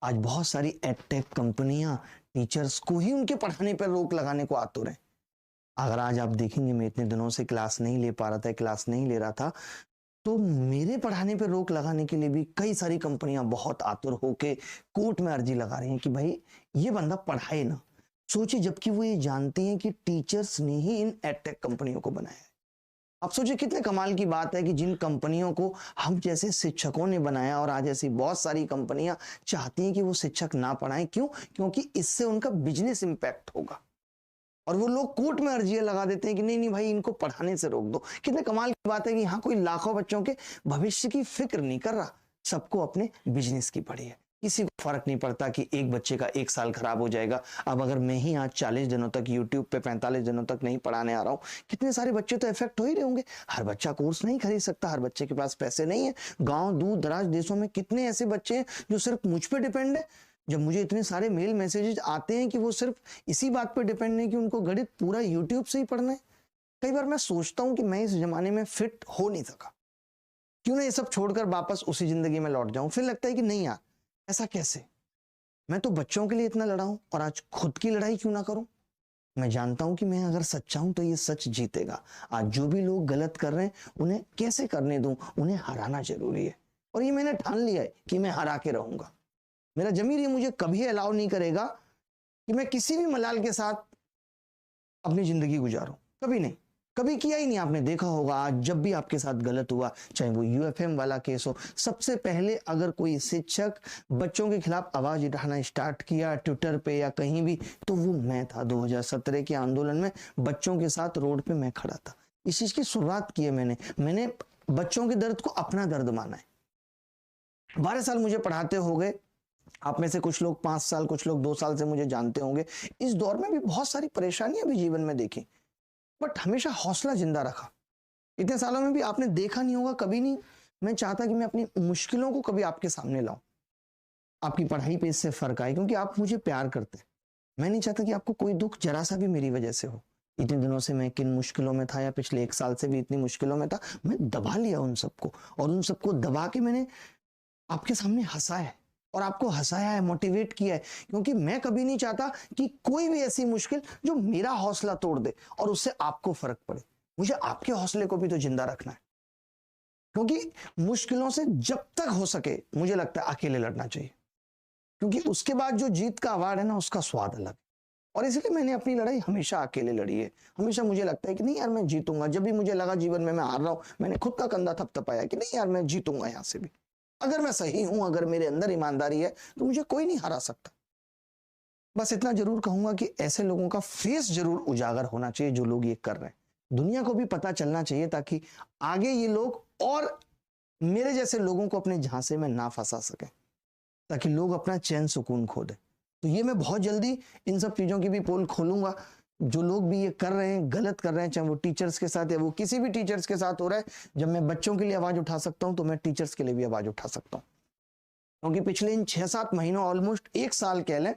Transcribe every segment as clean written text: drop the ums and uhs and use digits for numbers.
आज बहुत सारी एडटेक कंपनियां टीचर्स को ही उनके पढ़ाने पर रोक लगाने को आतुर हैं। अगर आज आप देखेंगे, मैं इतने दिनों से क्लास नहीं ले पा रहा था, क्लास नहीं ले रहा था, तो मेरे पढ़ाने पर रोक लगाने के लिए भी कई सारी कंपनियां बहुत आतुर होके कोर्ट में अर्जी लगा रही हैं कि भाई ये बंदा पढ़ाए ना। सोचिए, जबकि वो ये जानती हैं कि टीचर्स ने ही इन एडटेक कंपनियों को बनाया है। आप सोचिए कितने कमाल की बात है कि जिन कंपनियों को हम जैसे शिक्षकों ने बनाया, और आज ऐसी बहुत सारी कंपनियां चाहती हैं कि वो शिक्षक ना पढ़ाएं। क्यों? क्योंकि इससे उनका बिजनेस इंपैक्ट होगा। और वो लोग कोर्ट में अर्जियां लगा देते हैं कि नहीं नहीं भाई, इनको पढ़ाने से रोक दो। कितने कमाल की बात है कि यहाँ कोई लाखों बच्चों के भविष्य की फिक्र नहीं कर रहा, सबको अपने बिजनेस की पड़ी है। किसी को फर्क नहीं पड़ता कि एक बच्चे का 1 साल खराब हो जाएगा। अब अगर मैं ही आज 40 दिनों तक यूट्यूब पे 45 दिनों तक नहीं पढ़ाने आ रहा हूँ, कितने सारे बच्चे तो इफेक्ट हो ही रहे होंगे। हर बच्चा कोर्स नहीं खरीद सकता, हर बच्चे के पास पैसे नहीं है। गांव दूर दराज देशों में कितने ऐसे बच्चे हैं जो सिर्फ मुझ पे डिपेंड है। जब मुझे इतने सारे मेल मैसेजेस आते हैं कि वो सिर्फ इसी बात पर डिपेंड है कि उनको गणित पूरा यूट्यूब से ही पढ़ना है, कई बार मैं सोचता हूं कि मैं इस जमाने में फिट हो नहीं सका। क्यों ना ये सब छोड़कर वापस उसी जिंदगी में लौट जाऊं। फिर लगता है कि नहीं यार, ऐसा कैसे। मैं तो बच्चों के लिए इतना लड़ा हूं, और आज खुद की लड़ाई क्यों ना करूं। मैं जानता हूं कि मैं अगर सच्चा हूं तो ये सच जीतेगा। आज जो भी लोग गलत कर रहे हैं उन्हें कैसे करने दूं, उन्हें हराना जरूरी है। और ये मैंने ठान लिया है कि मैं हरा के रहूंगा। मेरा जमीर ये मुझे कभी अलाउ नहीं करेगा कि मैं किसी भी मलाल के साथ अपनी जिंदगी गुजारूं। कभी नहीं, कभी किया ही नहीं। आपने देखा होगा आज जब भी आपके साथ गलत हुआ, चाहे वो यूएफएम वाला केस हो, सबसे पहले अगर कोई शिक्षक बच्चों के खिलाफ आवाज उठाना स्टार्ट किया ट्विटर पे या कहीं भी, तो वो मैं था। 2017 के आंदोलन में बच्चों के साथ रोड पे मैं खड़ा था। इस चीज की शुरुआत की है मैंने बच्चों के दर्द को अपना दर्द माना है। 12 साल मुझे पढ़ाते हो गए। आप में से कुछ लोग 5 साल, कुछ लोग 2 साल से मुझे जानते होंगे। इस दौर में भी बहुत सारी परेशानियां भी जीवन में देखी, बट हमेशा हौसला जिंदा रखा। इतने सालों में भी आपने देखा नहीं होगा, कभी नहीं मैं चाहता कि मैं अपनी मुश्किलों को कभी आपके सामने लाऊं, आपकी पढ़ाई पे इससे फर्क आए, क्योंकि आप मुझे प्यार करते हैं। मैं नहीं चाहता कि आपको कोई दुख जरा सा भी मेरी वजह से हो। इतने दिनों से मैं किन मुश्किलों में था, या पिछले 1 साल से भी इतनी मुश्किलों में था, मैं दबा लिया उन सबको, और उन सबको दबा के मैंने आपके सामने हंसा है, और आपको हंसाया है, मोटिवेट किया है। क्योंकि मैं कभी नहीं चाहता कि कोई भी ऐसी मुश्किल जो मेरा हौसला तोड़ दे और उससे आपको फर्क पड़े। मुझे आपके हौसले को भी तो जिंदा रखना है, क्योंकि मुश्किलों से जब तक हो सके मुझे लगता है अकेले लड़ना चाहिए, क्योंकि उसके बाद जो जीत का अवार्ड है ना, उसका स्वाद अलग है। और इसलिए मैंने अपनी लड़ाई हमेशा अकेले लड़ी है। हमेशा मुझे लगता है कि नहीं यार, मैं जीतूंगा। जब भी मुझे लगा जीवन में मैं हार रहा हूं, मैंने खुद का कंधा थपथपाया कि नहीं यार, मैं जीतूंगा यहां से भी। अगर मैं सही हूं, अगर मेरे अंदर ईमानदारी है, तो मुझे कोई नहीं हरा सकता। बस इतना जरूर कहूंगा कि ऐसे लोगों का फेस जरूर उजागर होना चाहिए जो लोग ये कर रहे हैं। दुनिया को भी पता चलना चाहिए, ताकि आगे ये लोग और मेरे जैसे लोगों को अपने झांसे में ना फंसा सके, ताकि लोग अपना चैन सुकून खो दे। तो ये मैं बहुत जल्दी इन सब चीजों की भी पोल खोलूंगा। जो लोग भी ये कर रहे हैं, गलत कर रहे हैं, चाहे वो टीचर्स के साथ या वो किसी भी टीचर्स के साथ हो रहा है। जब मैं बच्चों के लिए आवाज उठा सकता हूं, तो मैं टीचर्स के लिए भी आवाज उठा सकता हूं। क्योंकि पिछले इन 6-7 महीनों, ऑलमोस्ट 1 साल कह लें,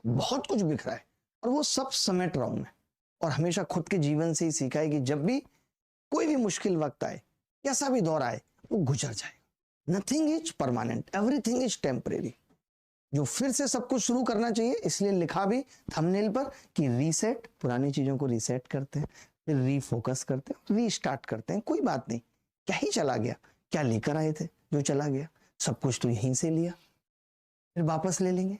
बहुत कुछ बिखरा है, और वो सब समेट रहा हूं मैं। और हमेशा खुद के जीवन से ही सीखा है कि जब भी कोई भी मुश्किल वक्त आए, कैसा भी दौर आए, वो गुजर जाएगा। Nothing is permanent, everything is temporary. जो फिर से सब कुछ शुरू करना चाहिए, इसलिए लिखा भी थंबनेल पर कि रीसेट। पुरानी चीजों को रीसेट करते हैं, फिर रीफोकस करते हैं, रीस्टार्ट करते हैं। कोई बात नहीं, क्या ही चला गया, क्या लेकर आए थे जो चला गया, सब कुछ तो यहीं से लिया, फिर वापस ले लेंगे।